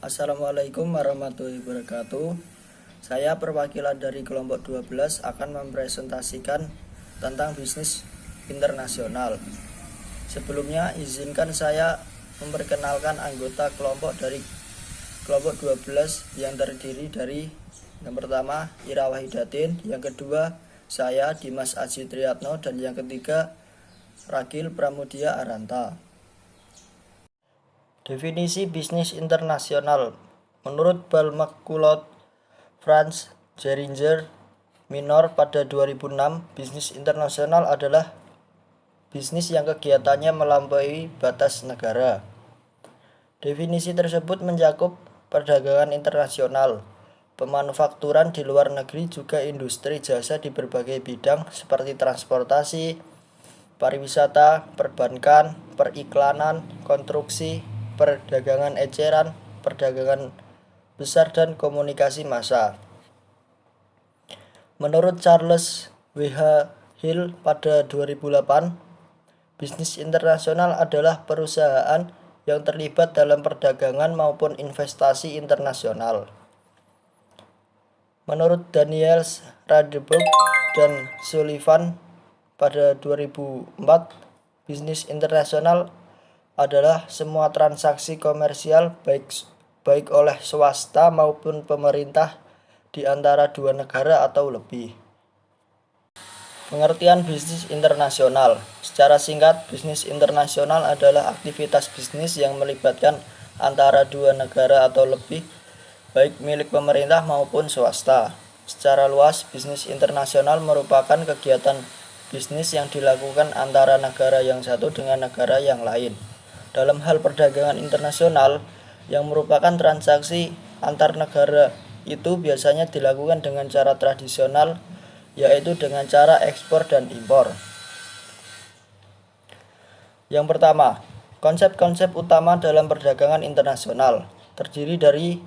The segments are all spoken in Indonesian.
Assalamualaikum warahmatullahi wabarakatuh. Saya perwakilan dari kelompok 12 akan mempresentasikan tentang bisnis internasional. Sebelumnya izinkan saya memperkenalkan anggota kelompok dari kelompok 12 yang terdiri dari yang pertama Ira Wahidatin, yang kedua saya Dimas Aji Triyatno, dan yang ketiga Ragil Pramudia Aranta. Definisi bisnis internasional menurut Ballmark Franz Gehringer Minor pada 2006, bisnis internasional adalah bisnis yang kegiatannya melampaui batas negara. Definisi tersebut mencakup perdagangan internasional, pemanufakturan di luar negeri, juga industri jasa di berbagai bidang seperti transportasi, pariwisata, perbankan, periklanan, konstruksi, perdagangan eceran, perdagangan besar, dan komunikasi massa. Menurut Charles W.H. Hill pada 2008, bisnis internasional adalah perusahaan yang terlibat dalam perdagangan maupun investasi internasional. Menurut Daniels, Radeberg, dan Sullivan pada 2004, bisnis internasional adalah semua transaksi komersial baik oleh swasta maupun pemerintah di antara dua negara atau lebih. Pengertian bisnis internasional. Secara singkat, bisnis internasional adalah aktivitas bisnis yang melibatkan antara dua negara atau lebih, baik milik pemerintah maupun swasta. Secara luas, bisnis internasional merupakan kegiatan bisnis yang dilakukan antara negara yang satu dengan negara yang lain. Dalam hal perdagangan internasional yang merupakan transaksi antar negara, itu biasanya dilakukan dengan cara tradisional, yaitu dengan cara ekspor dan impor. Yang pertama, konsep-konsep utama dalam perdagangan internasional terdiri dari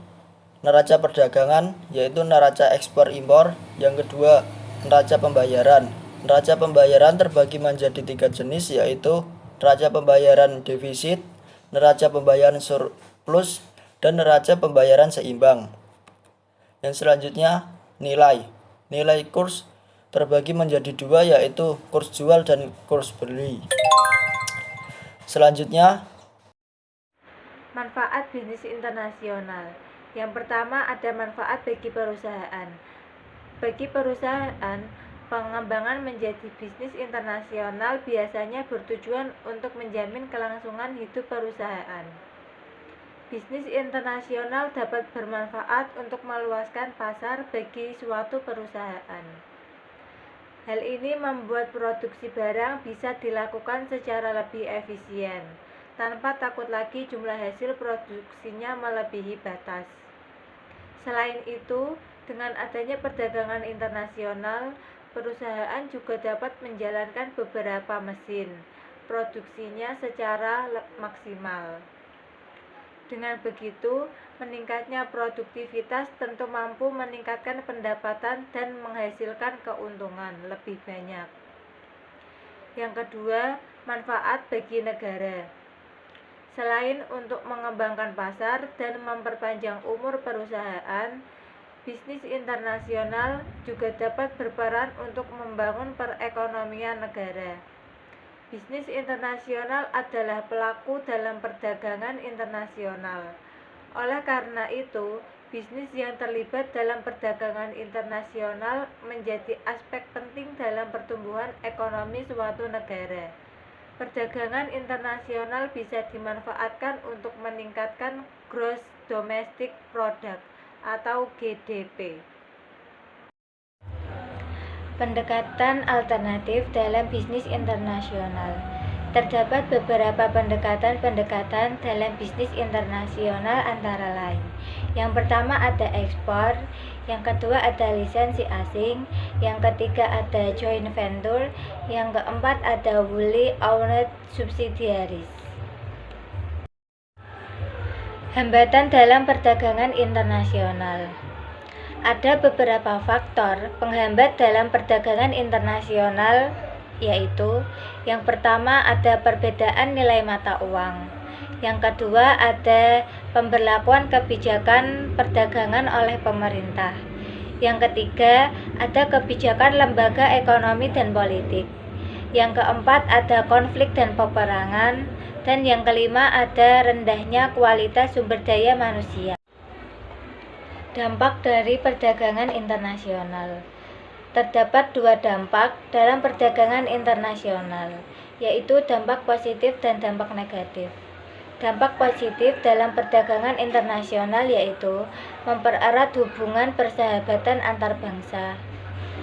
neraca perdagangan, yaitu neraca ekspor impor. Yang kedua, neraca pembayaran. Neraca pembayaran terbagi menjadi 3 jenis, yaitu neraca pembayaran defisit, neraca pembayaran surplus, dan neraca pembayaran seimbang. Yang selanjutnya, nilai. Nilai kurs terbagi menjadi 2, yaitu kurs jual dan kurs beli. Selanjutnya, manfaat bisnis internasional. Yang pertama, ada manfaat bagi perusahaan. Bagi perusahaan, pengembangan menjadi bisnis internasional biasanya bertujuan untuk menjamin kelangsungan hidup perusahaan. Bisnis internasional dapat bermanfaat untuk meluaskan pasar bagi suatu perusahaan. Hal ini membuat produksi barang bisa dilakukan secara lebih efisien, tanpa takut lagi jumlah hasil produksinya melebihi batas. Selain itu, dengan adanya perdagangan internasional, perusahaan juga dapat menjalankan beberapa mesin produksinya secara maksimal. Dengan begitu, meningkatnya produktivitas tentu mampu meningkatkan pendapatan dan menghasilkan keuntungan lebih banyak. Yang kedua, manfaat bagi negara. Selain untuk mengembangkan pasar dan memperpanjang umur perusahaan, bisnis internasional juga dapat berperan untuk membangun perekonomian negara. Bisnis internasional adalah pelaku dalam perdagangan internasional. Oleh karena itu, bisnis yang terlibat dalam perdagangan internasional menjadi aspek penting dalam pertumbuhan ekonomi suatu negara. Perdagangan internasional bisa dimanfaatkan untuk meningkatkan gross domestic product atau GDP. Pendekatan alternatif dalam bisnis internasional. Terdapat beberapa pendekatan dalam bisnis internasional antara lain. Yang pertama ada ekspor, yang kedua ada lisensi asing, yang ketiga ada joint venture, yang keempat ada wholly owned subsidiaries. Hambatan dalam perdagangan internasional. Ada beberapa faktor penghambat dalam perdagangan internasional, yaitu yang pertama ada perbedaan nilai mata uang, Yang kedua, ada pemberlakuan kebijakan perdagangan oleh pemerintah. Yang ketiga, ada kebijakan lembaga ekonomi dan politik. Yang keempat, ada konflik dan peperangan. Dan yang kelima, ada rendahnya kualitas sumber daya manusia. Dampak dari perdagangan internasional. Terdapat dua dampak dalam perdagangan internasional, yaitu dampak positif dan dampak negatif. Dampak positif dalam perdagangan internasional yaitu mempererat hubungan persahabatan antar bangsa.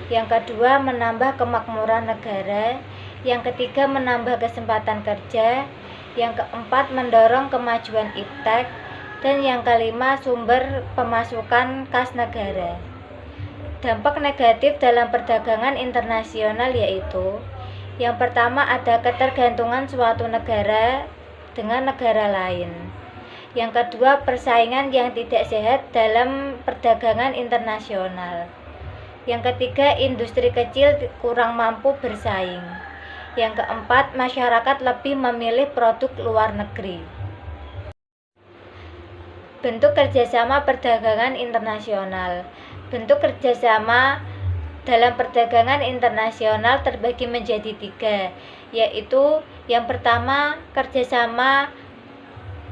Yang kedua, menambah kemakmuran negara. Yang ketiga, menambah kesempatan kerja. Yang keempat, mendorong kemajuan iptek. Dan yang kelima, sumber pemasukan kas negara. Dampak negatif dalam perdagangan internasional yaitu yang pertama, ada ketergantungan suatu negara dengan negara lain. Yang kedua, persaingan yang tidak sehat dalam perdagangan internasional. Yang ketiga, industri kecil kurang mampu bersaing. Yang keempat, masyarakat lebih memilih produk luar negeri. Bentuk kerjasama perdagangan internasional. Bentuk kerjasama dalam perdagangan internasional terbagi menjadi tiga, yaitu yang pertama, kerjasama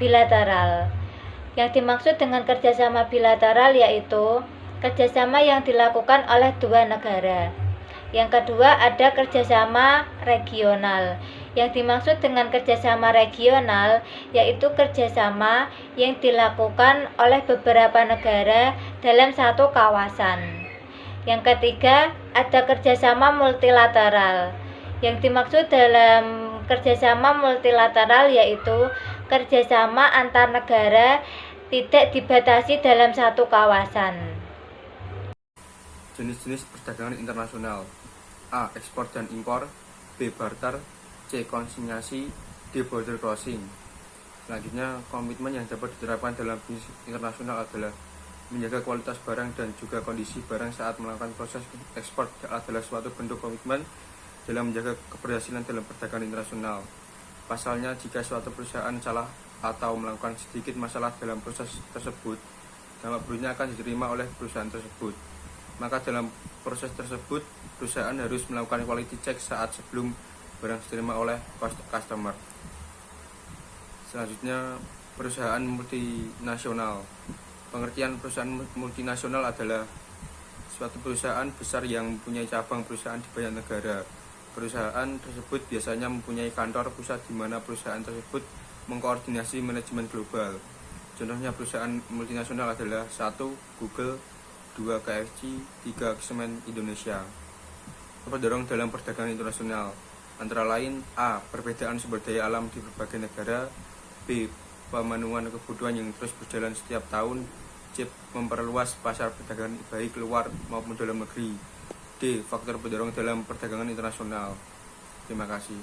bilateral. Yang dimaksud dengan kerjasama bilateral yaitu kerjasama yang dilakukan oleh dua negara. Yang kedua, ada kerjasama regional. Yang dimaksud dengan kerjasama regional yaitu kerjasama yang dilakukan oleh beberapa negara dalam satu kawasan. Yang ketiga, ada kerjasama multilateral. Yang dimaksud dalam kerjasama multilateral yaitu kerjasama antar negara tidak dibatasi dalam satu kawasan. Jenis-jenis perdagangan internasional: A. Ekspor dan impor, B. Barter, C. Konsinyasi, D. Border crossing. Selanjutnya, komitmen yang dapat diterapkan dalam bisnis internasional adalah menjaga kualitas barang dan juga kondisi barang saat melakukan proses ekspor adalah suatu bentuk komitmen dalam menjaga keberhasilan dalam perdagangan internasional. Pasalnya, jika suatu perusahaan salah atau melakukan sedikit masalah dalam proses tersebut, dampak buruknya akan diterima oleh perusahaan tersebut. Maka dalam proses tersebut, perusahaan harus melakukan quality check saat sebelum barang diterima oleh customer. Selanjutnya, perusahaan multinasional. Pengertian perusahaan multinasional adalah suatu perusahaan besar yang mempunyai cabang perusahaan di banyak negara. Perusahaan tersebut biasanya mempunyai kantor pusat di mana perusahaan tersebut mengkoordinasi manajemen global. Contohnya perusahaan multinasional adalah 1. Google, 2. KFC, 3. Semen Indonesia. Pendorong dalam perdagangan internasional antara lain: A. Perbedaan sumber daya alam di berbagai negara, B. Pemenuhan kebutuhan yang terus berjalan setiap tahun, C. Memperluas pasar perdagangan baik luar maupun dalam negeri, D. Faktor pendorong dalam perdagangan internasional. Terima kasih.